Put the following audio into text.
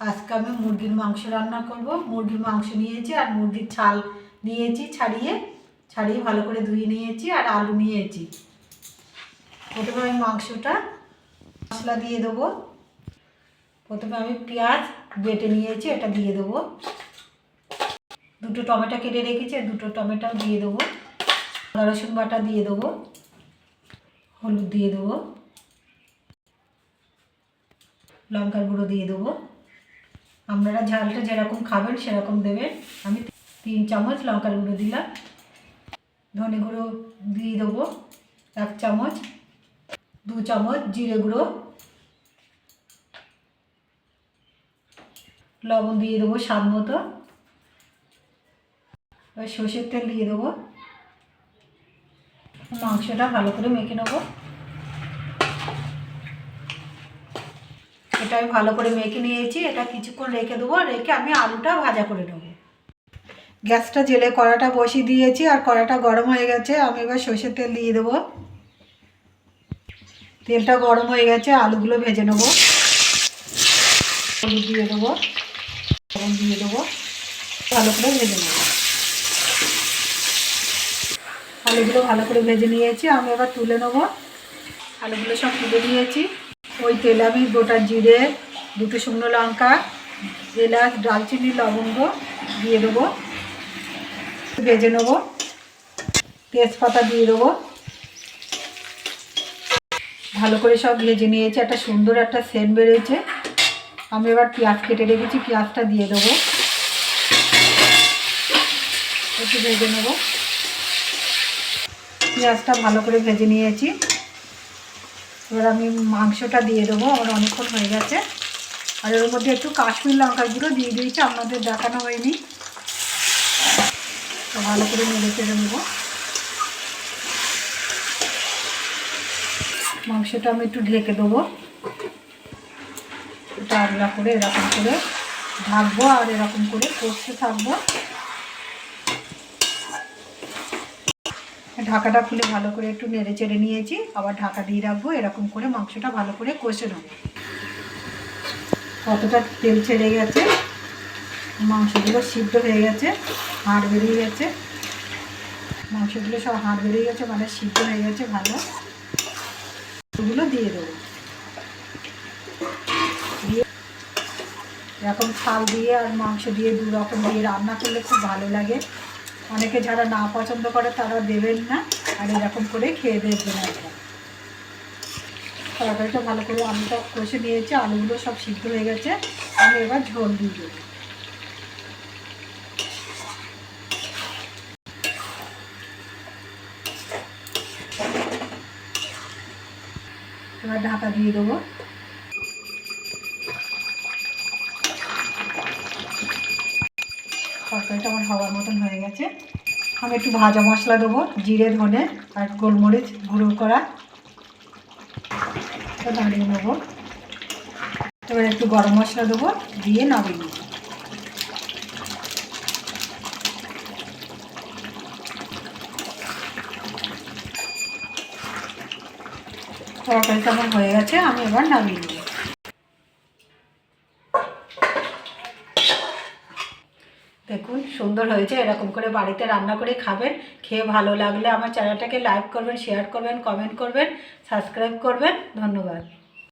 আজকে আমি মুরগির মাংস রান্না করব। মুরগির মাংস নিয়েছি আর মুরগির ছাল নিয়েছি, ছাড়িয়ে ভালো করে ধুয়ে নিয়েছি আর আলু নিয়েছি। প্রথমে আমি মাংসটা মশলা দিয়ে দেবো। প্রথমে আমি পেঁয়াজ বেটে নিয়েছি, এটা দিয়ে দেবো। দুটো টমেটো কেটে রেখেছি, দুটো টমেটো দিয়ে দেবো। আদা রসুন বাটা দিয়ে দেবো, হলুদ দিয়ে দেবো, লঙ্কার গুঁড়ো দিয়ে দেবো। আপনারা ঝালটা যেরকম খাবেন সেরকম দেবেন। আমি 3 চামচ লঙ্কার গুঁড়ো দিলাম। ধনে গুঁড়ো দিয়ে দেবো 1 চামচ, 2 চামচ জিরে গুঁড়ো, লবণ দিয়ে দেবো স্বাদ মতো। এবার সর্ষের তেল দিয়ে দেবো। মাংসটা ভালো করে মেখে নেবো। এটা আমি ভালো করে মেখে নিয়েছি। এটা কিছুক্ষণ রেখে দেবো, রেখে আমি আলুটা ভাজা করে নেবো। গ্যাসটা জেলে কড়াটা বসিয়ে দিয়েছি আর কড়াটা গরম হয়ে গেছে। আমি এবার সর্ষের তেল দিয়ে দেবো। তেলটা গরম হয়ে গেছে, আলুগুলো ভেজে নেবো। হলুদ দিয়ে দেবো, লবণ দিয়ে দেবো, ভালো করে ভেজে নেবো। আলুগুলো ভালো করে ভেজে নিয়েছি, আমি এবার তুলে নেবো। আলুগুলো সব তুলে নিয়েছি। ওই তেলে আমি গোটা জিরে, 2টো শুকনো লঙ্কা, এলাচ, দারচিনি, লবঙ্গ দিয়ে দেবো, ভেজে নেবো। তেজপাতা দিয়ে দেবো। ভালো করে সব ভেজে নিয়েছি, একটা সুন্দর একটা সেন্ট বেরিয়েছে। আমি এবার পেঁয়াজ কেটে রেখেছি, পেঁয়াজটা দিয়ে দেবো, একটু ভেজে নেবো। পেঁয়াজটা ভালো করে ভেজে নিয়েছি। এবার আমি মাংসটা দিয়ে দেবো। আমার অনেকক্ষণ হয়ে গেছে। আর এর মধ্যে একটু কাশ্মীর লঙ্কার গুঁড়ো দিয়ে দিয়েছি, আপনাদের দেখানো হয়নি। তো ভালো করে নেড়ে চেড়ে নেবো। মাংসটা আমি একটু ঢেকে দেবো। এটা আগলা করে এরকম করে ঢাকবো আর এরকম করে কষতে থাকবো। ঢাকাটা খুলে ভালো করে একটু নেড়ে চেড়ে নিয়েছি, আবার ঢাকা দিয়ে রাখবো। এরকম করে মাংসটা ভালো করে কষে নেবো। কতটা তেল ছেড়ে গেছে, মাংসগুলো সিদ্ধ হয়ে গেছে, হাড় বেরিয়ে গেছে। মাংসগুলো সব হাড় বেরিয়ে গেছে, মানে সিদ্ধ হয়ে গেছে ভালো। এগুলো দিয়ে দেবো। দিয়ে এরকম ছাল দিয়ে আর মাংস দিয়ে 2 রকম দিয়ে রান্না করলে খুব ভালো লাগে। অনেকে যারা না পছন্দ করে তারা দেবেন না, আর এরকম করে খেয়ে দেখবেন একবার। তরকারিটা ভালো করে আলুটা কষে নিয়েছি, আলুগুলো সব সিদ্ধ হয়ে গেছে। আমি এবার ঝোল দিয়ে দেবো। এবার ঢাকা দিয়ে দেবো। তরকারিটা আমার হওয়ার মতন হয়ে গেছে। আমি একটু ভাজা মশলা দেবো, জিরে, ধনে আর গোলমরিচ গুঁড়ো করা, নাড়িয়ে নেবো। এবার একটু গরম মশলা দেবো, দিয়ে নামিয়ে নেবো। তরকারিটা আমার হয়ে গেছে, আমি এবার নামিয়ে নেব। দেখুন সুন্দর হয়েছে। এরকম করে বাড়িতে রান্না করে খাবেন। খেয়ে ভালো লাগলে আমার চ্যানেলটাকে লাইক করবেন, শেয়ার করবেন, কমেন্ট করবেন, সাবস্ক্রাইব করবেন। ধন্যবাদ।